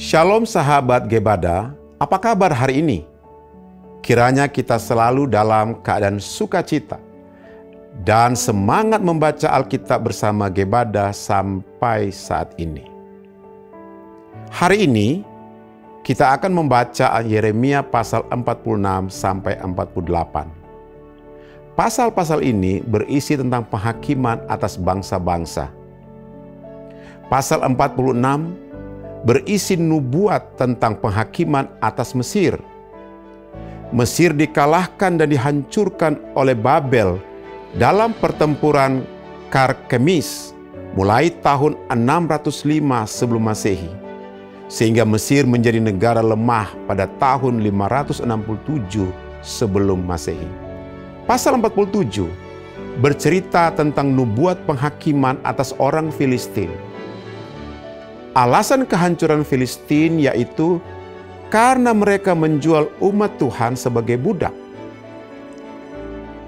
Shalom sahabat Gebada, apa kabar hari ini? Kiranya kita selalu dalam keadaan sukacita dan semangat membaca Alkitab bersama Gebada sampai saat ini. Hari ini kita akan membaca Yeremia pasal 46 sampai 48. Pasal-pasal ini berisi tentang penghakiman atas bangsa-bangsa. Pasal 46 berisi nubuat tentang penghakiman atas Mesir. Mesir dikalahkan dan dihancurkan oleh Babel dalam pertempuran Karkemis mulai tahun 605 sebelum Masehi, sehingga Mesir menjadi negara lemah pada tahun 567 sebelum Masehi. Pasal 47 bercerita tentang nubuat penghakiman atas orang Filistin. Alasan kehancuran Filistin yaitu karena mereka menjual umat Tuhan sebagai budak.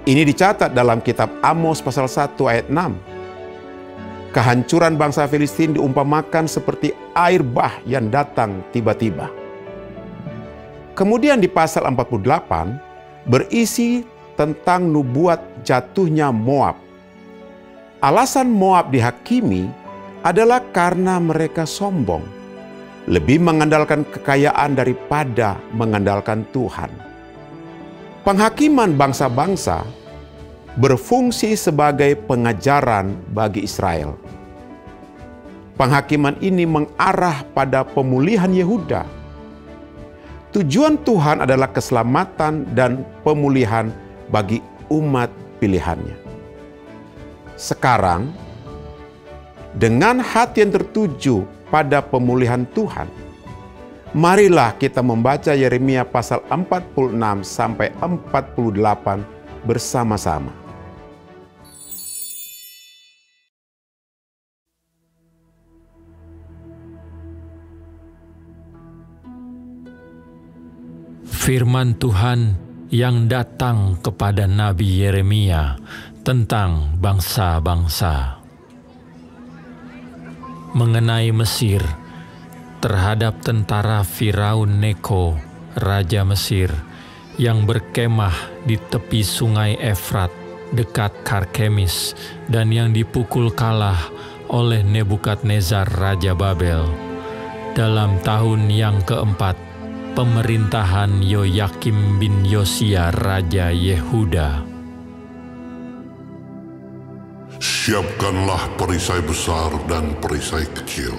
Ini dicatat dalam kitab Amos pasal 1 ayat 6. Kehancuran bangsa Filistin diumpamakan seperti air bah yang datang tiba-tiba. Kemudian di pasal 48 berisi tentang nubuat jatuhnya Moab. Alasan Moab dihakimi adalah karena mereka sombong, lebih mengandalkan kekayaan daripada mengandalkan Tuhan. Penghakiman bangsa-bangsa berfungsi sebagai pengajaran bagi Israel. Penghakiman ini mengarah pada pemulihan Yehuda. Tujuan Tuhan adalah keselamatan dan pemulihan bagi umat pilihannya. Sekarang, dengan hati yang tertuju pada pemulihan Tuhan, marilah kita membaca Yeremia pasal 46 sampai 48 bersama-sama. Firman Tuhan yang datang kepada Nabi Yeremia tentang bangsa-bangsa. Mengenai Mesir, terhadap tentara Firaun Neko, Raja Mesir, yang berkemah di tepi sungai Efrat dekat Karkemis dan yang dipukul kalah oleh Nebukadnezar Raja Babel. Dalam tahun yang keempat, pemerintahan Yoyakim bin Yosia Raja Yehuda. Siapkanlah perisai besar dan perisai kecil,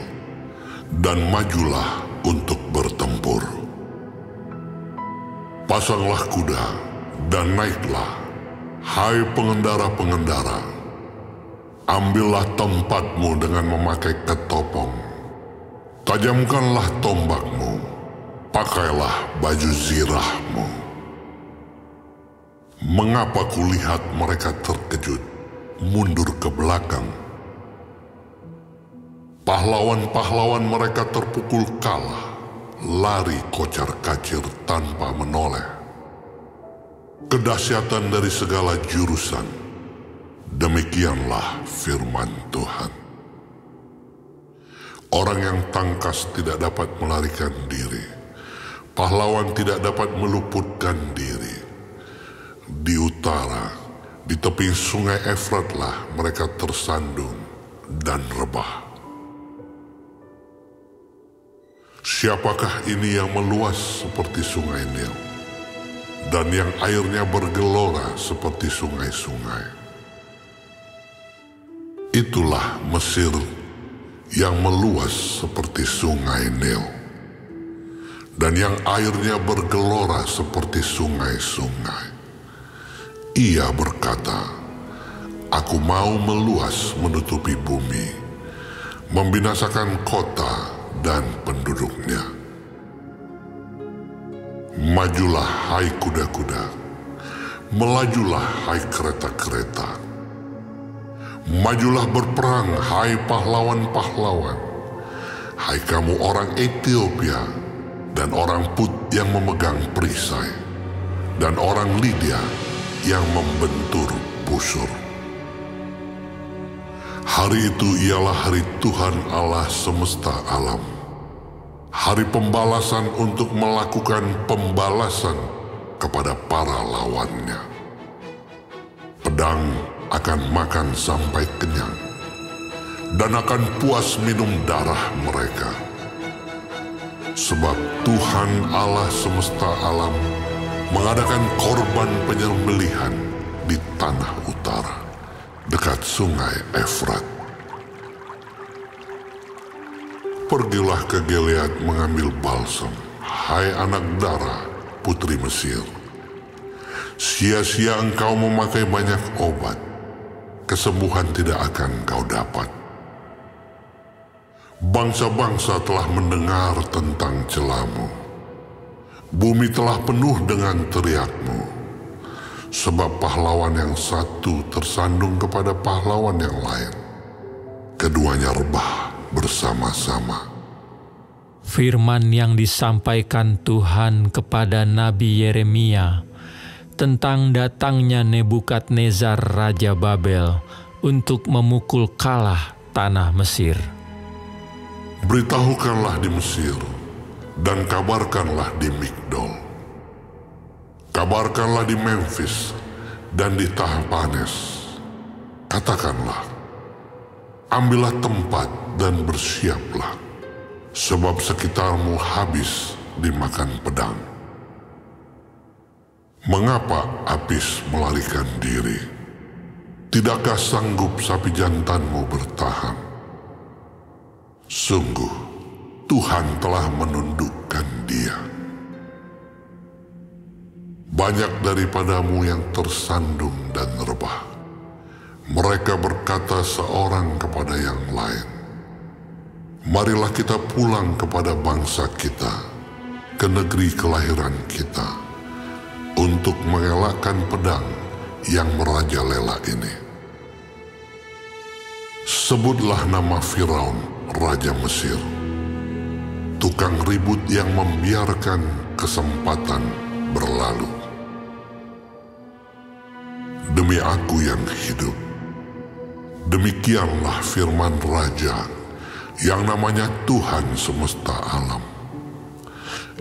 dan majulah untuk bertempur. Pasanglah kuda dan naiklah, hai pengendara-pengendara. Ambillah tempatmu dengan memakai ketopong. Tajamkanlah tombakmu, pakailah baju zirahmu. Mengapa kulihat mereka terkejut, mundur ke belakang? Pahlawan-pahlawan mereka terpukul kalah, lari kocar-kacir tanpa menoleh. Kedahsyatan dari segala jurusan, demikianlah firman Tuhan. Orang yang tangkas tidak dapat melarikan diri, pahlawan tidak dapat meluputkan diri. Di utara, di tepi sungai Efratlah mereka tersandung dan rebah. Siapakah ini yang meluas seperti sungai Nil, dan yang airnya bergelora seperti sungai-sungai? Itulah Mesir yang meluas seperti sungai Nil, dan yang airnya bergelora seperti sungai-sungai. Ia berkata, "Aku mau meluas menutupi bumi, membinasakan kota dan penduduknya." Majulah hai kuda-kuda, melajulah hai kereta-kereta. Majulah berperang hai pahlawan-pahlawan, hai kamu orang Ethiopia dan orang Put yang memegang perisai, dan orang Lydia yang membentur busur. Hari itu ialah hari Tuhan Allah semesta alam. hari pembalasan untuk melakukan pembalasan kepada para lawannya. Pedang akan makan sampai kenyang dan akan puas minum darah mereka. Sebab Tuhan Allah semesta alam mengadakan korban penyembelihan di tanah utara, dekat sungai Efrat. Pergilah ke Gilead mengambil balsam, hai anak Dara, putri Mesir. Sia-sia engkau memakai banyak obat, kesembuhan tidak akan kau dapat. Bangsa-bangsa telah mendengar tentang celamu. Bumi telah penuh dengan teriakmu. Sebab pahlawan yang satu tersandung kepada pahlawan yang lain. Keduanya rebah bersama-sama. Firman yang disampaikan Tuhan kepada Nabi Yeremia tentang datangnya Nebukadnezar Raja Babel untuk memukul kalah tanah Mesir. Beritahukanlah di Mesir, dan kabarkanlah di Migdol. Kabarkanlah di Memphis dan di Tahapanes. Katakanlah, ambillah tempat dan bersiaplah, sebab sekitarmu habis dimakan pedang. Mengapa Apis melarikan diri? Tidakkah sanggup sapi jantanmu bertahan? Sungguh, Tuhan telah menundukkan dia. Banyak daripadamu yang tersandung dan rebah. Mereka berkata seorang kepada yang lain, marilah kita pulang kepada bangsa kita, ke negeri kelahiran kita, untuk mengelakkan pedang yang merajalela ini. Sebutlah nama Firaun, Raja Mesir, tukang ribut yang membiarkan kesempatan berlalu. Demi aku yang hidup, demikianlah firman Raja yang namanya Tuhan semesta alam.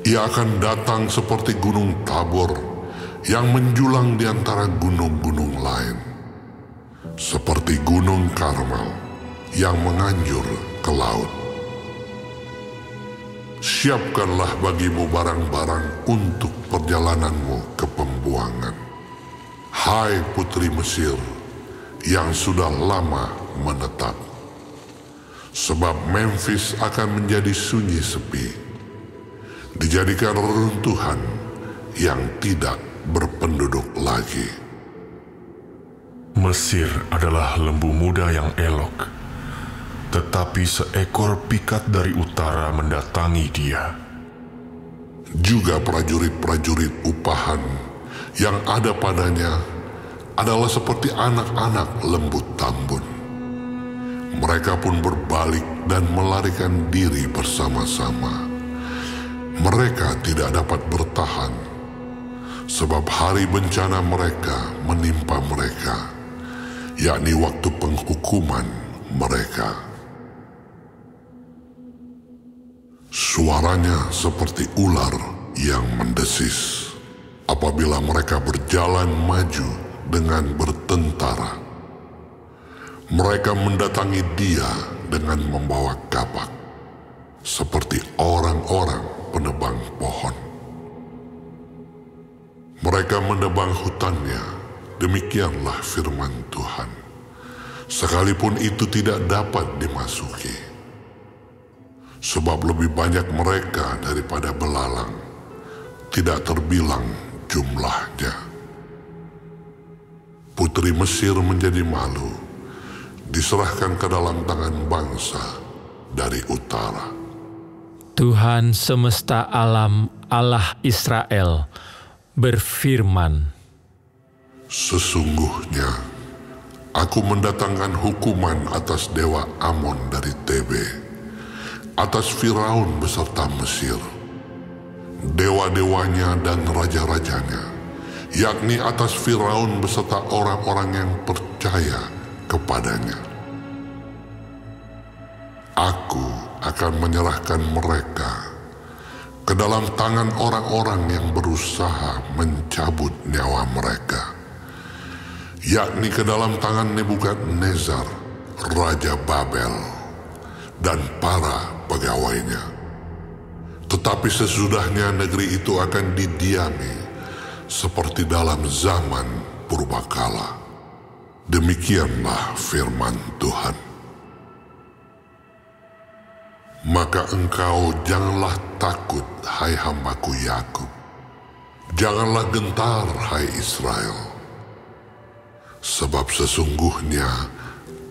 Ia akan datang seperti gunung Tabor yang menjulang di antara gunung-gunung lain, seperti gunung Karmel yang menganjur ke laut. Siapkanlah bagimu barang-barang untuk perjalananmu ke pembuangan, hai putri Mesir yang sudah lama menetap. Sebab Memphis akan menjadi sunyi sepi, dijadikan reruntuhan yang tidak berpenduduk lagi. Mesir adalah lembu muda yang elok, tetapi seekor pikat dari utara mendatangi dia. Juga prajurit-prajurit upahan yang ada padanya adalah seperti anak-anak lembut tambun. Mereka pun berbalik dan melarikan diri bersama-sama. Mereka tidak dapat bertahan, sebab hari bencana mereka menimpa mereka, yakni waktu penghukuman mereka. Suaranya seperti ular yang mendesis apabila mereka berjalan maju dengan bertentara. Mereka mendatangi dia dengan membawa kapak, seperti orang-orang penebang pohon. Mereka menebang hutannya, demikianlah firman Tuhan, sekalipun itu tidak dapat dimasuki. Sebab lebih banyak mereka daripada belalang, tidak terbilang jumlahnya. Putri Mesir menjadi malu, diserahkan ke dalam tangan bangsa dari utara. Tuhan semesta alam, Allah Israel, berfirman, sesungguhnya aku mendatangkan hukuman atas dewa Amon dari Tebe, atas Firaun beserta Mesir, dewa-dewanya dan raja-rajanya, yakni atas Firaun beserta orang-orang yang percaya kepadanya. Aku akan menyerahkan mereka ke dalam tangan orang-orang yang berusaha mencabut nyawa mereka, yakni ke dalam tangan Nebukadnezar, Raja Babel, dan para pegawainya. Tetapi sesudahnya negeri itu akan didiami seperti dalam zaman purbakala. Demikianlah firman Tuhan. Maka engkau janganlah takut, hai hambaku Yakub. Janganlah gentar, hai Israel. Sebab sesungguhnya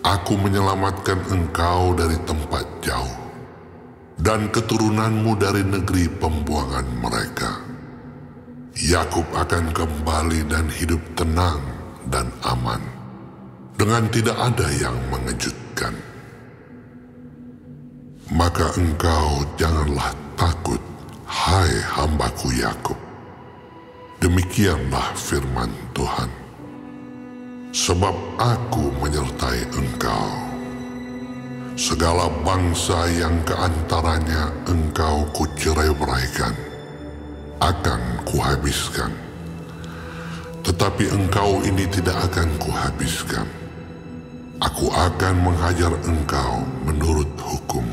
aku menyelamatkan engkau dari tempat jauh, dan keturunanmu dari negeri pembuangan mereka. Yakub akan kembali dan hidup tenang dan aman, dengan tidak ada yang mengejutkan. Maka engkau janganlah takut, hai hambaku Yakub. Demikianlah firman Tuhan. Sebab aku menyertai engkau. Segala bangsa yang keantaranya engkau kucerai-beraikan akan kuhabiskan. Tetapi engkau ini tidak akan kuhabiskan. Aku akan menghajar engkau menurut hukum.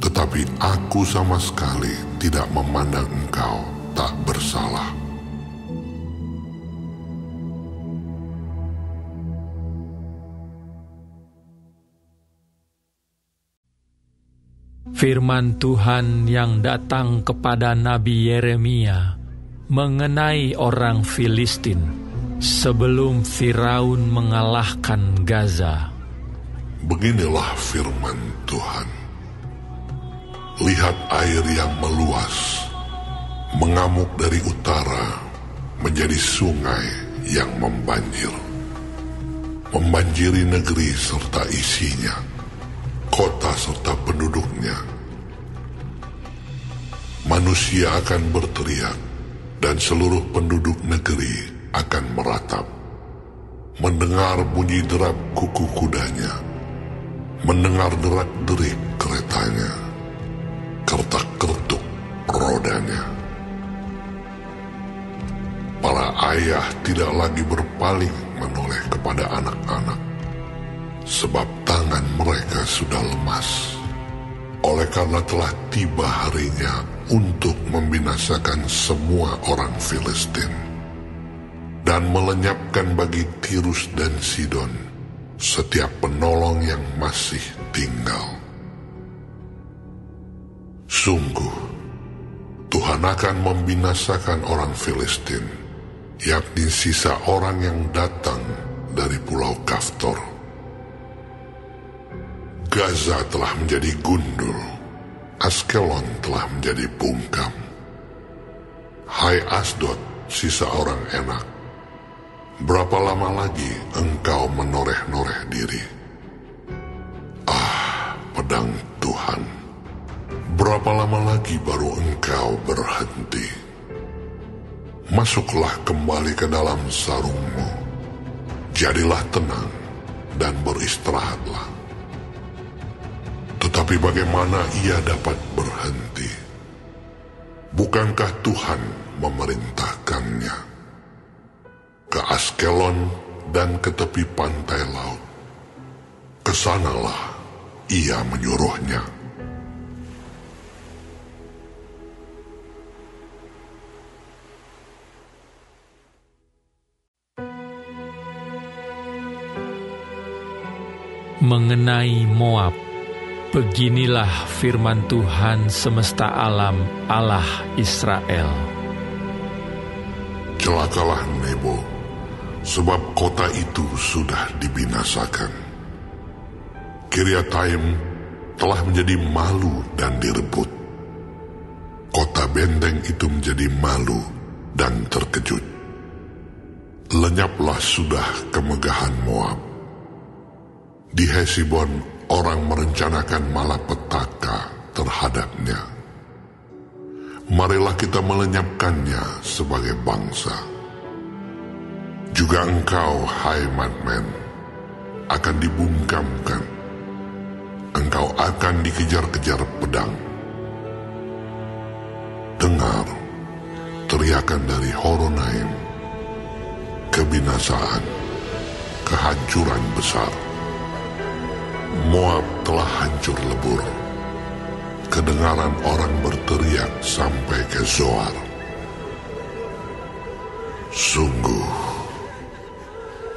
Tetapi aku sama sekali tidak memandang engkau tak bersalah. Firman Tuhan yang datang kepada Nabi Yeremia mengenai orang Filistin sebelum Firaun mengalahkan Gaza. Beginilah firman Tuhan. Lihat air yang meluas, mengamuk dari utara menjadi sungai yang membanjir. Membanjiri negeri serta isinya, kota serta penduduknya. Manusia akan berteriak, dan seluruh penduduk negeri akan meratap. Mendengar bunyi derap kuku kudanya, mendengar derak-derik keretanya, kertak-kertuk rodanya. Para ayah tidak lagi berpaling menoleh kepada anak-anak, sebab tangan mereka sudah lemas, oleh karena telah tiba harinya untuk membinasakan semua orang Filistin, dan melenyapkan bagi Tirus dan Sidon setiap penolong yang masih tinggal. Sungguh, Tuhan akan membinasakan orang Filistin, yakni sisa orang yang datang dari pulau Kaftor. Gaza telah menjadi gundul, Askelon telah menjadi bungkam. Hai Asdod, sisa orang enak, berapa lama lagi engkau menoreh-noreh diri? Ah, pedang Tuhan, berapa lama lagi baru engkau berhenti? Masuklah kembali ke dalam sarungmu, jadilah tenang dan beristirahatlah. Tetapi bagaimana ia dapat berhenti? Bukankah Tuhan memerintahkannya? Ke Askelon dan ke tepi pantai laut, kesanalah ia menyuruhnya. Mengenai Moab, beginilah firman Tuhan semesta alam, Allah Israel. Celakalah Nebo, sebab kota itu sudah dibinasakan. Kiriataim telah menjadi malu dan direbut. Kota benteng itu menjadi malu dan terkejut. Lenyaplah sudah kemegahan Moab. Di Hesibon orang merencanakan malapetaka terhadapnya. Marilah kita melenyapkannya sebagai bangsa. Juga engkau, hai Madmen, akan dibungkamkan. Engkau akan dikejar-kejar pedang. dengar teriakan dari Horonaim, kebinasaan, kehancuran besar. Moab telah hancur lebur. Kedengaran orang berteriak sampai ke Zoar. Sungguh,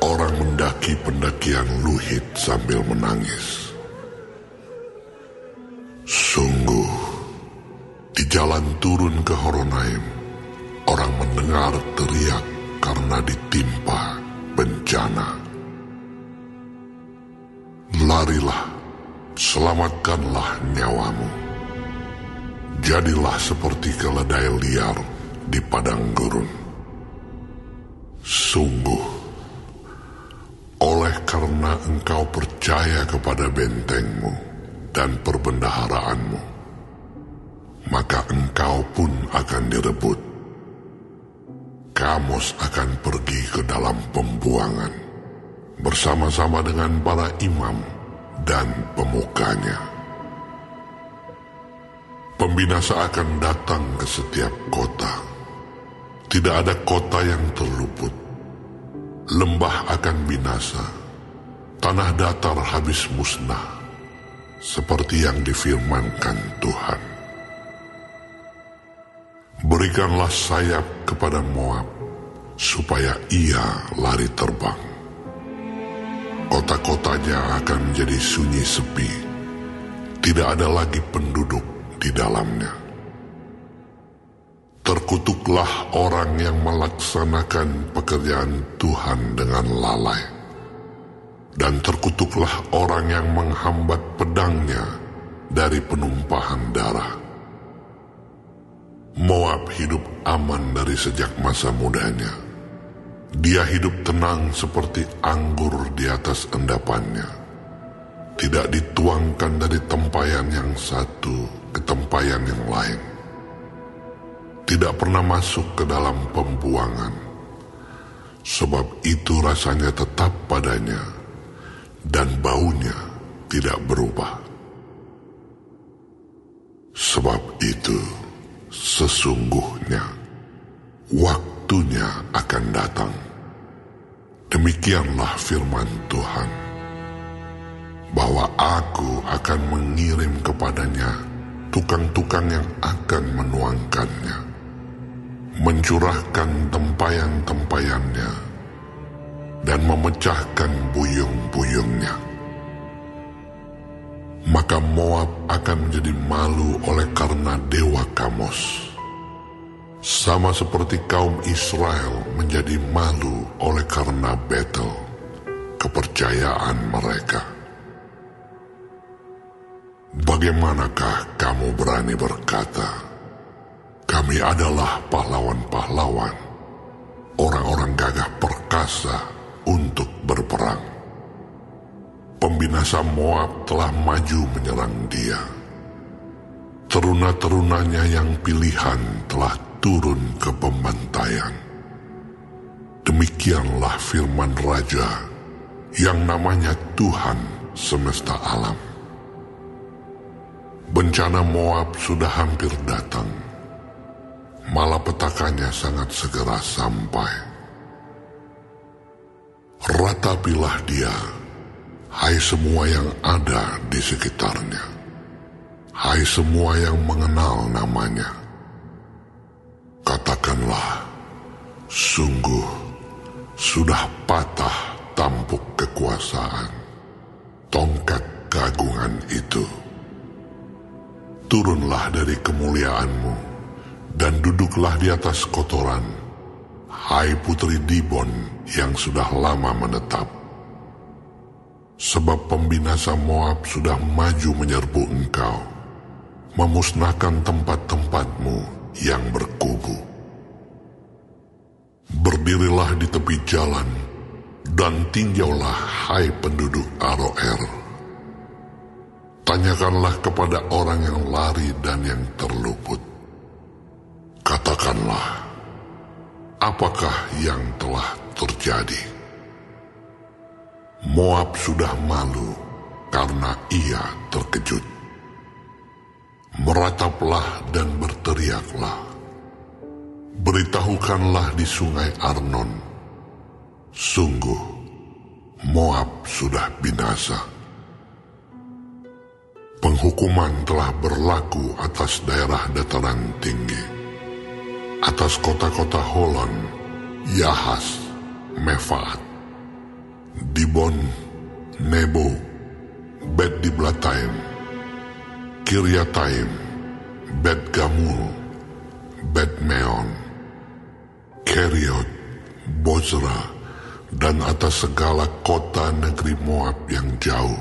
orang mendaki pendakian Luhit sambil menangis. Sungguh, di jalan turun ke Horonaim, orang mendengar teriak karena ditimpa bencana. Larilah, selamatkanlah nyawamu. Jadilah seperti keledai liar di padang gurun. Sungguh, oleh karena engkau percaya kepada bentengmu dan perbendaharaanmu, maka engkau pun akan direbut. Kamos akan pergi ke dalam pembuangan bersama-sama dengan para imam dan pemukanya. Pembinasa akan datang ke setiap kota. Tidak ada kota yang terluput. Lembah akan binasa. Tanah datar habis musnah, seperti yang difirmankan Tuhan. Berikanlah sayap kepada Moab, supaya ia lari terbang. Kota-kotanya akan menjadi sunyi sepi. Tidak ada lagi penduduk di dalamnya. Terkutuklah orang yang melaksanakan pekerjaan Tuhan dengan lalai, dan terkutuklah orang yang menghambat pedangnya dari penumpahan darah. Moab hidup aman dari sejak masa mudanya. Dia hidup tenang seperti anggur di atas endapannya. Tidak dituangkan dari tempayan yang satu ke tempayan yang lain. Tidak pernah masuk ke dalam pembuangan, sebab itu rasanya tetap padanya, dan baunya tidak berubah. Sebab itu, sesungguhnya waktunya akan datang. Demikianlah firman Tuhan, bahwa aku akan mengirim kepadanya tukang-tukang yang akan menuangkannya, mencurahkan tempayan-tempayannya, dan memecahkan buyung-buyungnya. Maka Moab akan menjadi malu oleh karena dewa Kamos, sama seperti kaum Israel menjadi malu oleh karena Betel, kepercayaan mereka. Bagaimanakah kamu berani berkata, kami adalah pahlawan-pahlawan, orang-orang gagah perkasa untuk berperang? Pembinasa Moab telah maju menyerang dia. Teruna-terunanya yang pilihan telah turun ke pembantaian. Demikianlah firman Raja yang namanya Tuhan semesta alam. Bencana Moab sudah hampir datang. Malapetakannya sangat segera sampai. Ratapilah dia, hai semua yang ada di sekitarnya, hai semua yang mengenal namanya. Katakanlah, sungguh sudah patah tampuk kekuasaan, tongkat keagungan itu. Turunlah dari kemuliaanmu dan duduklah di atas kotoran, hai putri Dibon yang sudah lama menetap. Sebab pembinasa Moab sudah maju menyerbu engkau, memusnahkan tempat-tempatmu yang berkubu. Berdirilah di tepi jalan, dan tinjaulah hai penduduk Aroer. Tanyakanlah kepada orang yang lari dan yang terluput. Katakanlah, apakah yang telah terjadi? Moab sudah malu karena ia terkejut. Merataplah dan berteriaklah, Beritahukanlah di sungai Arnon, sungguh Moab sudah binasa. Penghukuman telah berlaku atas daerah dataran tinggi, atas kota-kota Holon, Yahas, Mefaat, Dibon, Nebo, Bet-Diblataim, Kiryataim, Bet-Gamul, Bet-Meon, Keriot, Bozra, dan atas segala kota negeri Moab yang jauh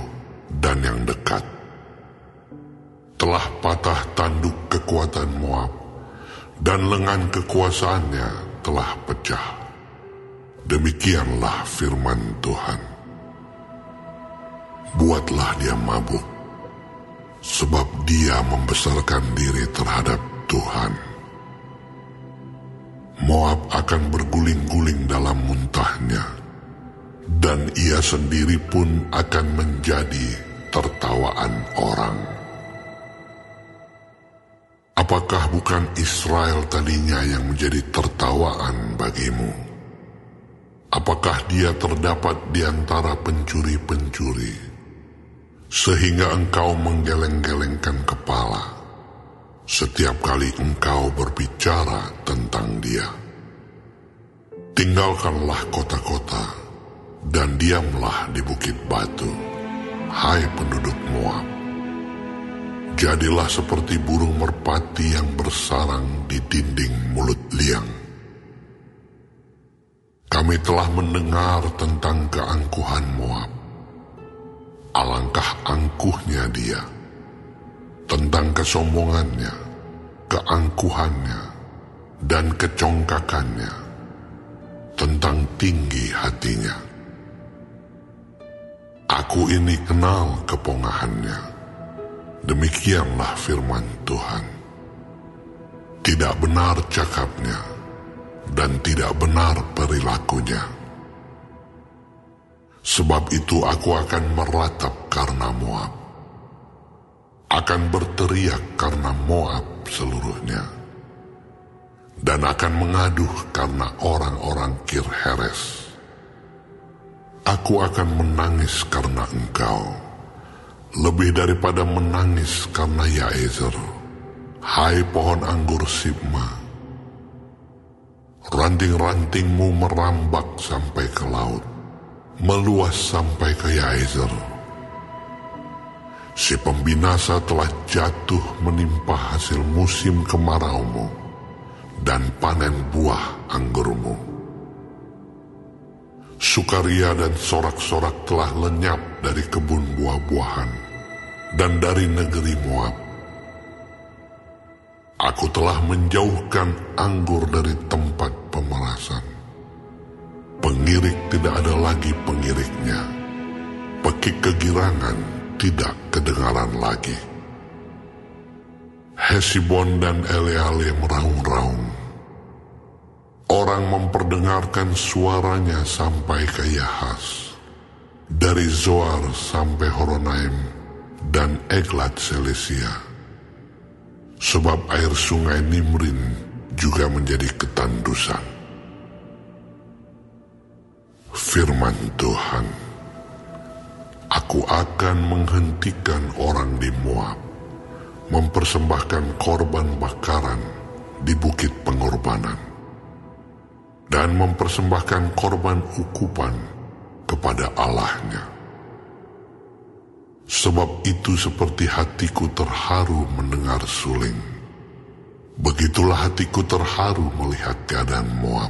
dan yang dekat. Telah patah tanduk kekuatan Moab, dan lengan kekuasaannya telah pecah. Demikianlah firman Tuhan. Buatlah dia mabuk, sebab dia membesarkan diri terhadap Tuhan. Moab akan berguling-guling dalam muntahnya, dan ia sendiri pun akan menjadi tertawaan orang. Apakah bukan Israel tadinya yang menjadi tertawaan bagimu? Apakah dia terdapat di antara pencuri-pencuri, sehingga engkau menggeleng-gelengkan kepala setiap kali engkau berbicara tentang dia? Tinggalkanlah kota-kota dan diamlah di bukit batu, hai penduduk Moab. Jadilah seperti burung merpati yang bersarang di dinding mulut liang. Kami telah mendengar tentang keangkuhan Moab. Alangkah angkuhnya dia, tentang kesombongannya, keangkuhannya, dan kecongkakannya, tentang tinggi hatinya. Aku ini kenal kepongahannya. Demikianlah firman Tuhan. Tidak benar cakapnya, dan tidak benar perilakunya. Sebab itu aku akan meratap karena Moab, akan berteriak karena Moab seluruhnya, dan akan mengaduh karena orang-orang Kirheres. Aku akan menangis karena engkau, lebih daripada menangis karena Yaezer, hai pohon anggur Sibma. Ranting-rantingmu merambak sampai ke laut, meluas sampai ke Yaezer. Si pembinasa telah jatuh menimpa hasil musim kemaraumu dan panen buah anggurmu. Sukaria dan sorak-sorak telah lenyap dari kebun buah-buahan dan dari negeri Moab. Aku telah menjauhkan anggur dari tempat pemerasan. Pengirik tidak ada lagi pengiriknya. Pekik kegirangan tidak kedengaran lagi. Hesibon dan Eleale meraung-raung. Orang memperdengarkan suaranya sampai ke Yahas, dari Zoar sampai Horonaim dan Eglat Selisia. Sebab air sungai Nimrin juga menjadi ketandusan. Firman Tuhan, aku akan menghentikan orang di Moab, mempersembahkan korban bakaran di bukit pengorbanan, dan mempersembahkan korban ukupan kepada Allahnya. Sebab itu seperti hatiku terharu mendengar suling, begitulah hatiku terharu melihat keadaan Moab,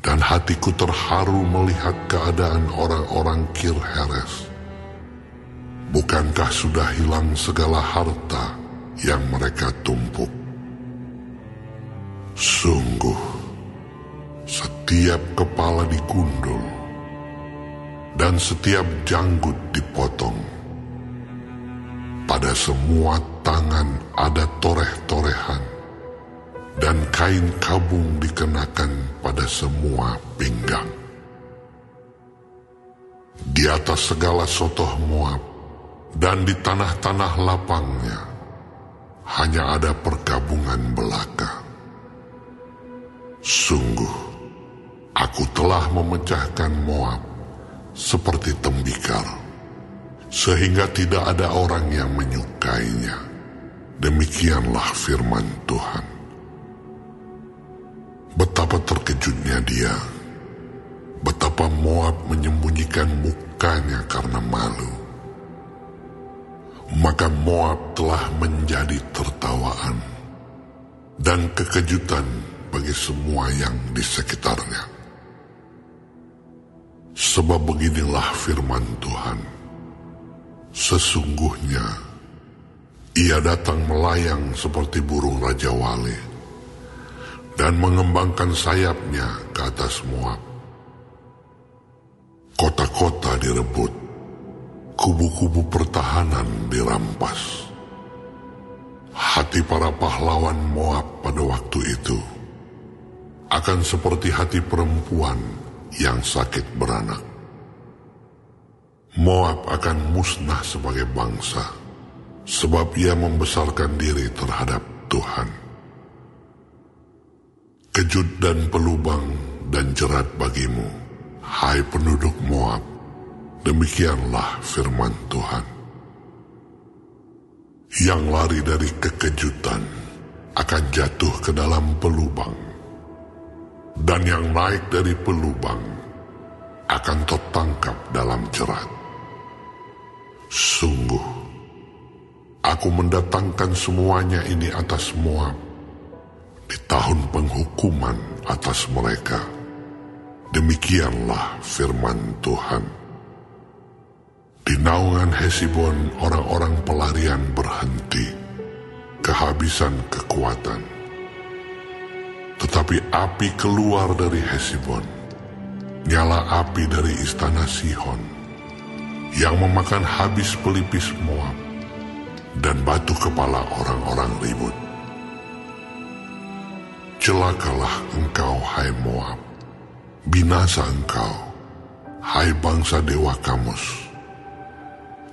dan hatiku terharu melihat keadaan orang-orang Kirheres. Bukankah sudah hilang segala harta yang mereka tumpuk? Sungguh, setiap kepala digundul, dan setiap janggut dipotong. Pada semua tangan ada toreh-torehan, dan kain kabung dikenakan pada semua pinggang. Di atas segala sotoh Moab, dan di tanah-tanah lapangnya, hanya ada perkabungan belaka. Sungguh, aku telah memecahkan Moab seperti tembikar, sehingga tidak ada orang yang menyukainya. Demikianlah firman Tuhan. Betapa terkejutnya dia, betapa Moab menyembunyikan mukanya karena malu. Maka Moab telah menjadi tertawaan dan kekejutan bagi semua yang di sekitarnya. Sebab beginilah firman Tuhan, sesungguhnya ia datang melayang seperti burung Raja Wali dan mengembangkan sayapnya ke atas Moab. Kota-kota direbut, kubu-kubu pertahanan dirampas. Hati para pahlawan Moab pada waktu itu akan seperti hati perempuan yang sakit beranak. Moab akan musnah sebagai bangsa, sebab ia membesarkan diri terhadap Tuhan. Kejut dan pelubang dan jerat bagimu, hai penduduk Moab, demikianlah firman Tuhan. Yang lari dari kekejutan akan jatuh ke dalam pelubang, dan yang naik dari pelubang akan tertangkap dalam jerat. Sungguh, aku mendatangkan semuanya ini atas Moab di tahun penghukuman atas mereka. Demikianlah firman Tuhan. Di naungan Hesibon orang-orang pelarian berhenti, kehabisan kekuatan. Tetapi api keluar dari Hesibon, nyala api dari istana Sihon, yang memakan habis pelipis Moab dan batu kepala orang-orang ribut. Celakalah engkau, hai Moab, binasa engkau, hai bangsa dewa Kamus.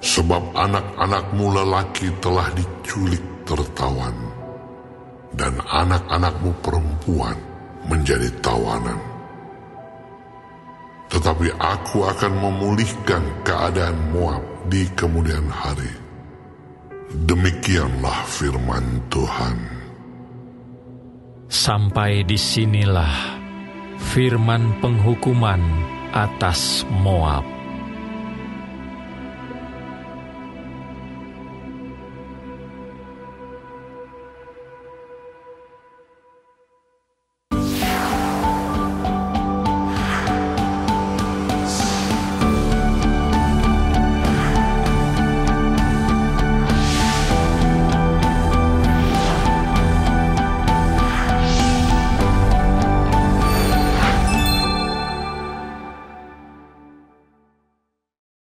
Sebab anak-anakmu lelaki telah diculik tertawan, dan anak-anakmu perempuan menjadi tawanan. Tetapi aku akan memulihkan keadaan Moab di kemudian hari. Demikianlah firman Tuhan. Sampai disinilah firman penghukuman atas Moab.